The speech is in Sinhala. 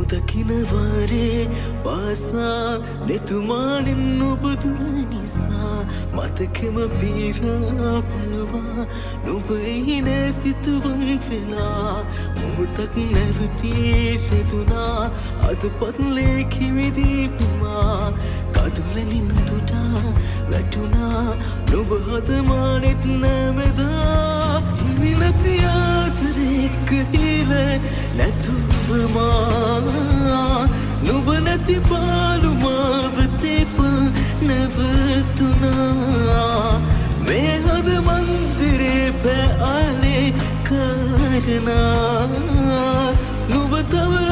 නොදකිනවාරේ පාසා නෙතුමානෙන් ඔබදුර නිසා මතකෙම පීරා පලවා නොබ එහිනෑ සිතුවම් වෙලා මොහොතක් නැවතී රෙදුනා අදපත් ලේකිවිදී පිමා කඩුලනි නොදුටා වැටුනා නොබ හදමානෙත් නැමෙදා හිමිනති ආතරෙක්ක හිල නැතුවමා නොබ නැති පාලුමාවතේප නැවතුනා මේ හද මන්දිරේ පැආලේ කාරණා නොබ තව